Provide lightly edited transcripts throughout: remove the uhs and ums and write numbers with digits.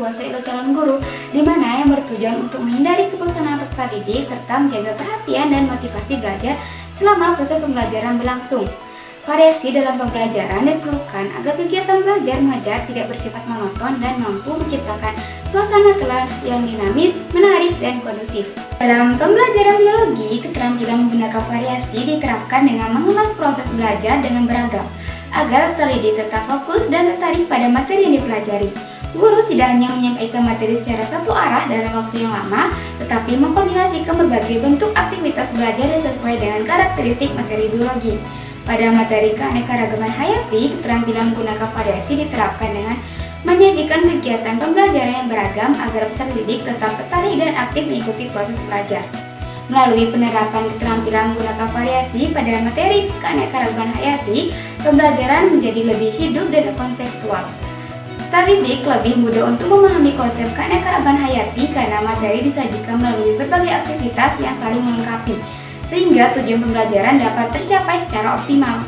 dikuasai oleh calon guru, di mana yang bertujuan untuk menghindari kebosanan peserta didik serta menjaga perhatian dan motivasi belajar selama proses pembelajaran berlangsung. Variasi dalam pembelajaran diperlukan agar kegiatan belajar mengajar tidak bersifat monoton dan mampu menciptakan suasana kelas yang dinamis, menarik, dan kondusif. Dalam pembelajaran biologi, keterampilan menggunakan variasi diterapkan dengan mengemas proses belajar dengan beragam, agar peserta didik tetap fokus dan tertarik pada materi yang dipelajari. Guru tidak hanya menyampaikan materi secara satu arah dalam waktu yang lama, tetapi mengkombinasikan berbagai bentuk aktivitas belajar yang sesuai dengan karakteristik materi biologi. Pada materi keanekaragaman hayati, keterampilan menggunakan variasi diterapkan dengan menyajikan kegiatan pembelajaran yang beragam agar peserta didik tetap tertarik dan aktif mengikuti proses belajar. Melalui penerapan keterampilan menggunakan variasi pada materi keanekaragaman hayati, pembelajaran menjadi lebih hidup dan kontekstual. Peserta didik lebih mudah untuk memahami konsep keanekaragaman hayati karena materi disajikan melalui berbagai aktivitas yang saling melengkapi, sehingga tujuan pembelajaran dapat tercapai secara optimal.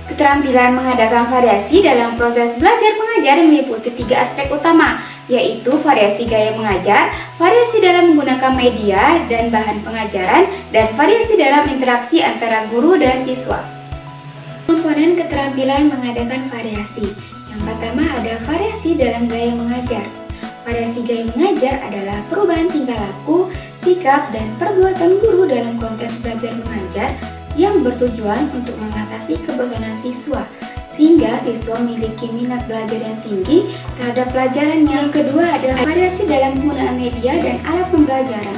Keterampilan mengadakan variasi dalam proses belajar mengajar meliputi 3 aspek utama, yaitu variasi gaya mengajar, variasi dalam menggunakan media dan bahan pengajaran, dan variasi dalam interaksi antara guru dan siswa. Komponen keterampilan mengadakan variasi. Yang pertama ada variasi dalam gaya mengajar. Variasi gaya mengajar adalah perubahan tingkah laku, sikap, dan perbuatan guru dalam konteks belajar mengajar yang bertujuan untuk mengatasi kebosanan siswa, sehingga siswa memiliki minat belajar yang tinggi terhadap pelajarannya. Yang kedua ada variasi dalam penggunaan media dan alat pembelajaran,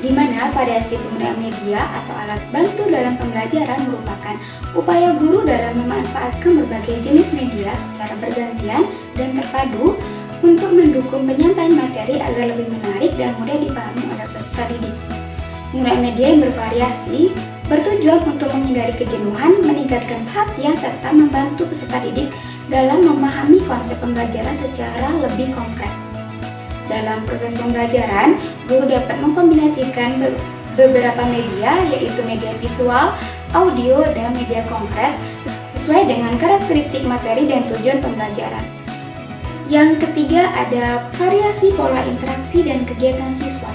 di mana variasi penggunaan media atau alat bantu dalam pembelajaran merupakan upaya guru dalam memanfaatkan berbagai jenis media secara bergantian dan terpadu untuk mendukung penyampaian materi agar lebih menarik dan mudah dipahami oleh peserta didik. Penggunaan media yang bervariasi bertujuan untuk menghindari kejenuhan, meningkatkan perhatian, serta membantu peserta didik dalam memahami konsep pembelajaran secara lebih konkret. Dalam proses pembelajaran, guru dapat mengkombinasikan beberapa media, yaitu media visual, audio, dan media konkret sesuai dengan karakteristik materi dan tujuan pembelajaran. Yang ketiga ada variasi pola interaksi dan kegiatan siswa,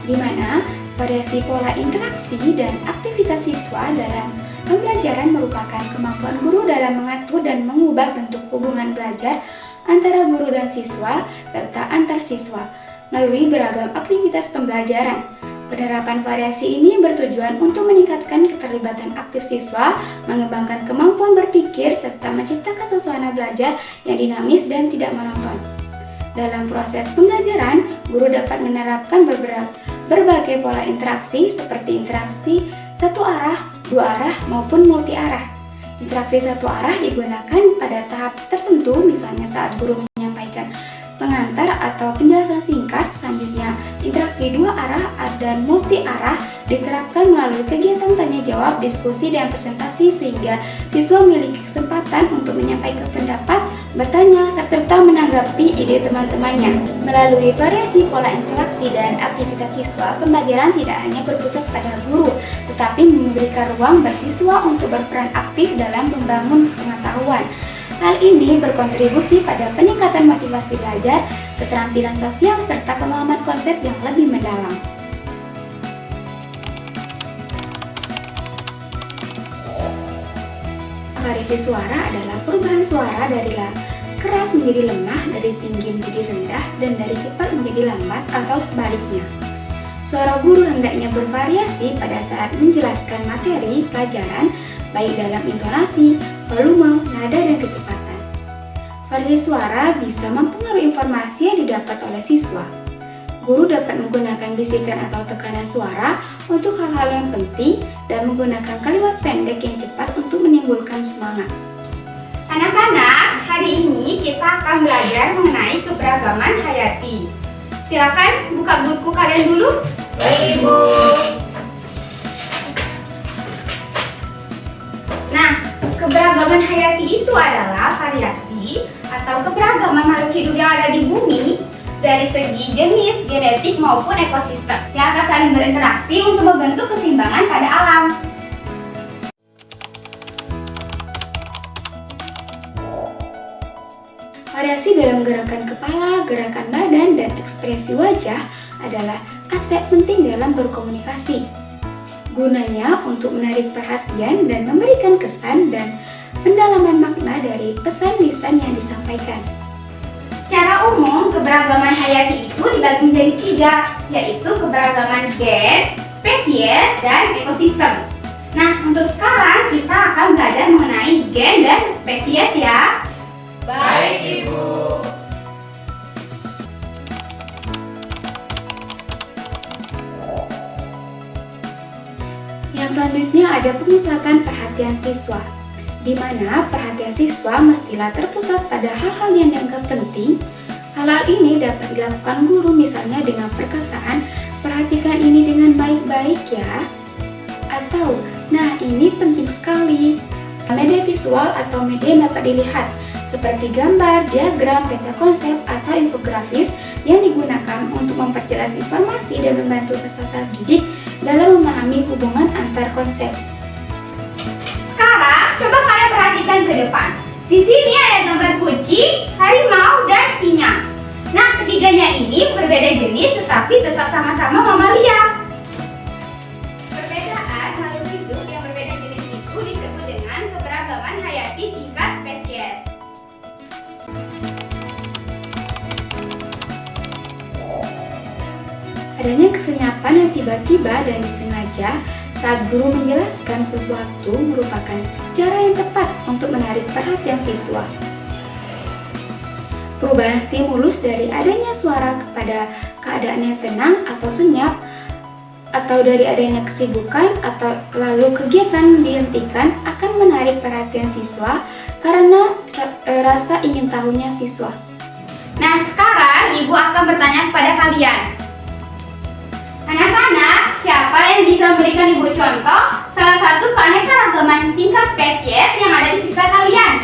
di mana variasi pola interaksi dan aktivitas siswa dalam pembelajaran merupakan kemampuan guru dalam mengatur dan mengubah bentuk hubungan belajar antara guru dan siswa serta antar siswa melalui beragam aktivitas pembelajaran. Penerapan variasi ini bertujuan untuk meningkatkan keterlibatan aktif siswa, mengembangkan kemampuan berpikir, serta menciptakan suasana belajar yang dinamis dan tidak monoton. Dalam proses pembelajaran, guru dapat menerapkan berbagai pola interaksi seperti interaksi satu arah, dua arah, maupun multi arah. Interaksi satu arah digunakan pada tahap tertentu, misalnya saat guru menyampaikan pengantar atau penjelasan singkat. Selanjutnya, interaksi dua arah dan multi arah diterapkan melalui kegiatan tanya jawab, diskusi, dan presentasi sehingga siswa memiliki kesempatan untuk menyampaikan pendapat, bertanya, serta menanggapi ide teman-temannya. Melalui variasi pola interaksi dan aktivitas siswa, pembelajaran tidak hanya berpusat pada guru, tetapi memberikan ruang bagi siswa untuk berperan aktif dalam membangun pengetahuan. Hal ini berkontribusi pada peningkatan motivasi belajar, keterampilan sosial, serta pemahaman konsep yang lebih mendalam. Variasi suara adalah perubahan suara dari keras menjadi lemah, dari tinggi menjadi rendah, dan dari cepat menjadi lambat atau sebaliknya. Suara guru hendaknya bervariasi pada saat menjelaskan materi pelajaran, baik dalam intonasi, volume, nada, dan kecepatan. Variasi suara bisa mempengaruhi informasi yang didapat oleh siswa. Guru dapat menggunakan bisikan atau tekanan suara untuk hal-hal yang penting dan menggunakan kalimat pendek yang cepat untuk menimbulkan semangat. Anak-anak, hari ini kita akan belajar mengenai keberagaman hayati. Silakan buka buku kalian dulu. Baik, Ibu. Nah, keberagaman hayati itu adalah variasi atau keberagaman makhluk hidup yang ada di bumi dari segi jenis, genetik, maupun ekosistem yang akan saling berinteraksi untuk membentuk keseimbangan pada alam. Variasi dalam gerakan kepala, gerakan badan, dan ekspresi wajah adalah aspek penting dalam berkomunikasi. Gunanya untuk menarik perhatian dan memberikan kesan dan pendalaman makna dari pesan lisan yang disampaikan. Secara umum, keberagaman hayati itu dibagi menjadi 3, yaitu keberagaman gen, spesies, dan ekosistem. Nah, untuk sekarang kita akan belajar mengenai gen dan spesies ya. Baik, Ibu. Yang selanjutnya ada pemusatan perhatian siswa, di mana perhatian siswa mestilah terpusat pada hal-hal yang dianggap penting. Hal-hal ini dapat dilakukan guru misalnya dengan perkataan, "Perhatikan ini dengan baik-baik ya." Atau, "Nah, ini penting sekali." Media visual atau media yang dapat dilihat seperti gambar, diagram, peta konsep, atau infografis yang digunakan untuk memperjelas informasi dan membantu peserta didik dalam memahami hubungan antar konsep. Sekarang, coba kalian perhatikan ke depan. Di sini ada gambar kucing, harimau, dan singa. Nah, ketiganya ini berbeda jenis tetapi tetap sama-sama mamalia. Perbedaan makhluk hidup yang berbeda jenis itu disebut dengan keberagaman hayati tingkat spesies. Adanya kesenyapan yang tiba-tiba dan disengaja saat guru menjelaskan sesuatu merupakan cara yang tepat untuk menarik perhatian siswa. Perubahan stimulus dari adanya suara kepada keadaan yang tenang atau senyap, atau dari adanya kesibukan atau lalu kegiatan dihentikan akan menarik perhatian siswa karena rasa ingin tahunya siswa. Nah, sekarang Ibu akan bertanya kepada kalian. Anak-anak, siapa yang bisa memberikan Ibu contoh salah satu keanekaragaman tingkat spesies yang ada di sekitar kalian?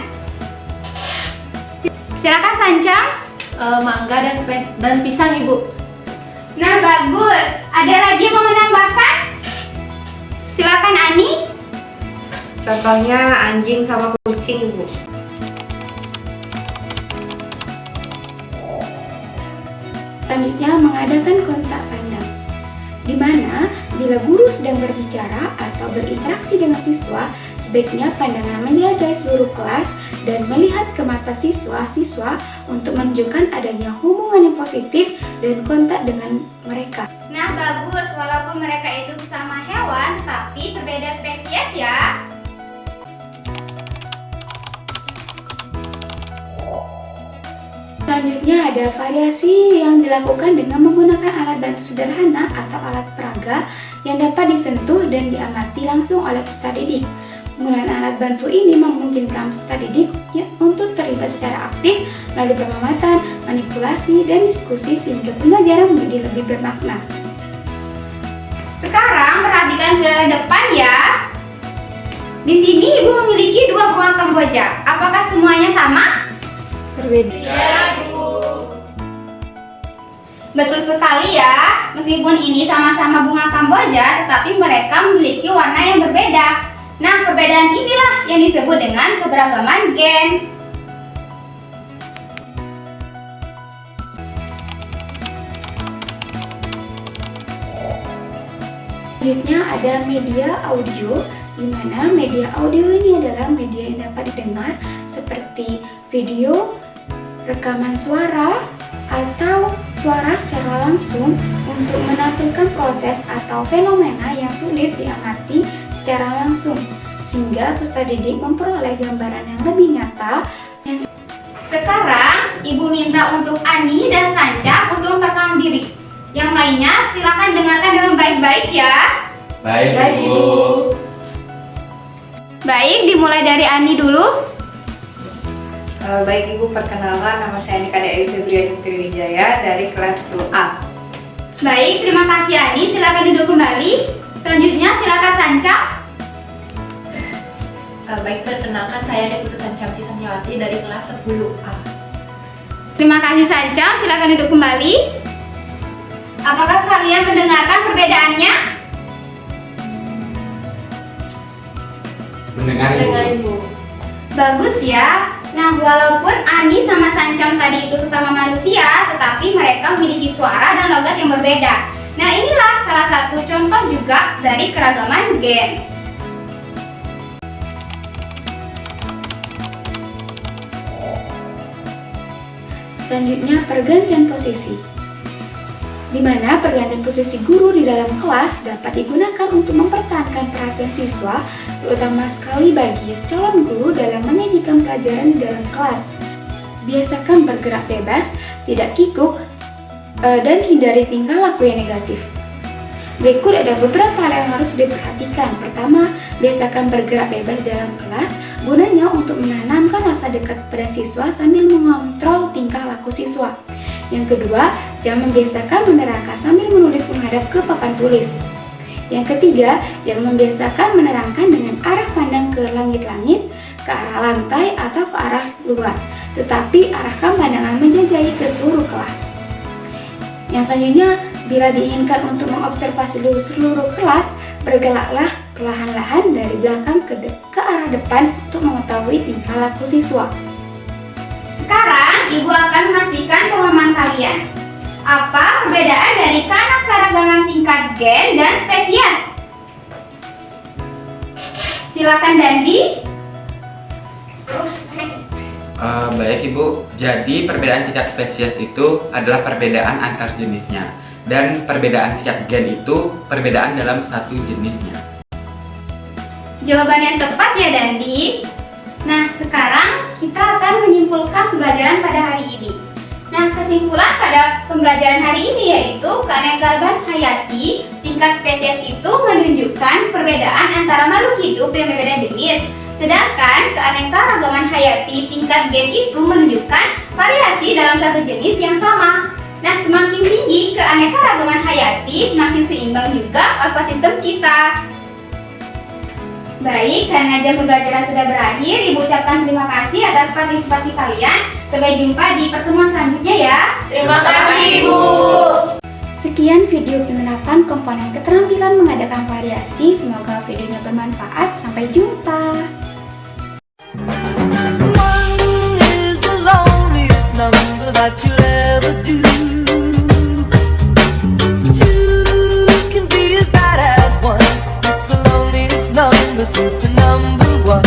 Silakan Sancang. Mangga dan pisang, Ibu. Nah, bagus. Ada lagi yang mau menambahkan? Silakan Ani. Contohnya anjing sama kucing, Ibu. Selanjutnya mengadakan kontak pandang, di mana bila guru sedang berbicara atau berinteraksi dengan siswa, sebaiknya pandangan menjelajahi seluruh kelas dan melihat ke mata siswa-siswa untuk menunjukkan adanya hubungan yang positif dan kontak dengan mereka. Nah, bagus. Walaupun mereka itu sesama hewan, tapi berbeda spesies ya. Selanjutnya ada variasi yang dilakukan dengan menggunakan alat bantu sederhana atau alat peraga yang dapat disentuh dan diamati langsung oleh peserta didik. Penggunaan alat bantu ini memungkinkan peserta didik untuk terlibat secara aktif melalui pengamatan, manipulasi, dan diskusi sehingga pembelajaran menjadi lebih bermakna. Sekarang perhatikan ke depan ya. Di sini Ibu memiliki 2 bunga Kamboja. Apakah semuanya sama? Berbeda. Ya, Ibu. Betul sekali ya. Meskipun ini sama-sama bunga Kamboja, tetapi mereka memiliki warna yang berbeda. Nah, perbedaan inilah yang disebut dengan keberagaman gen. Selanjutnya ada media audio, di mana media audio ini adalah media yang dapat didengar seperti video, rekaman suara, atau suara secara langsung untuk menampilkan proses atau fenomena yang sulit diamati secara langsung, sehingga peserta didik memperoleh gambaran yang lebih nyata. Sekarang Ibu minta untuk Ani dan Sanca untuk memperkenalkan diri. Yang lainnya silakan dengarkan dengan baik-baik ya. Baik, Ibu. Baik, dimulai dari Ani dulu. Baik Ibu, perkenalkan nama saya Nika Dewi Febriani Triwijaya dari kelas 10A. Baik, terima kasih Ani. Silakan duduk kembali. Selanjutnya silakan Sanca. Baik, perkenalkan saya Deputi Sancamti Sanjawati dari kelas 10A. Terima kasih Sanca. Silakan duduk kembali. Apakah kalian mendengarkan perbedaannya? Mendengar, Ibu. Dengan Ibu. Bagus ya. Nah, walaupun Ani sama Sancam tadi itu sesama manusia, tetapi mereka memiliki suara dan logat yang berbeda. Nah, inilah salah satu contoh juga dari keragaman gen. Selanjutnya, pergantian posisi, di mana pergantian posisi guru di dalam kelas dapat digunakan untuk mempertahankan perhatian siswa, terutama sekali bagi calon guru dalam menyajikan pelajaran di dalam kelas. Biasakan bergerak bebas, tidak kikuk, dan hindari tingkah laku yang negatif. Berikut ada beberapa hal yang harus diperhatikan. Pertama, biasakan bergerak bebas dalam kelas, gunanya untuk menanamkan rasa dekat pada siswa sambil mengontrol tingkah laku siswa. Yang kedua, jangan membiasakan menerangkan sambil menulis menghadap ke papan tulis. Yang ketiga, jangan membiasakan menerangkan dengan arah pandang ke langit-langit, ke arah lantai, atau ke arah luar, tetapi arahkan pandangan menjajahi ke seluruh kelas. Yang selanjutnya, bila diinginkan untuk mengobservasi seluruh kelas, bergeraklah perlahan-lahan dari belakang ke arah depan untuk mengetahui tingkah laku siswa. Sekarang, Ibu akan memastikan pemahaman kalian. Apa perbedaan dari keanekaragaman tingkat gen dan spesies? Silakan Dandi. Baik Ibu, jadi perbedaan tingkat spesies itu adalah perbedaan antar jenisnya, dan perbedaan tingkat gen itu perbedaan dalam satu jenisnya. Jawaban yang tepat ya Dandi. Nah, sekarang kita akan menyimpulkan pembelajaran pada hari ini. Nah, kesimpulan pada pembelajaran hari ini yaitu keanekaragaman hayati tingkat spesies itu menunjukkan perbedaan antara makhluk hidup yang berbeda jenis. Sedangkan keanekaragaman hayati tingkat gen itu menunjukkan variasi dalam satu jenis yang sama. Nah, semakin tinggi keanekaragaman hayati, semakin seimbang juga ekosistem kita. Baik, karena jam pembelajaran sudah berakhir, Ibu ucapkan terima kasih atas partisipasi kalian. Sampai jumpa di pertemuan selanjutnya ya. Terima kasih, Ibu. Sekian video penerapan komponen keterampilan mengadakan variasi. Semoga videonya bermanfaat. Sampai jumpa. That you'll ever do. Two can be as bad as one. It's the loneliest number since the number one.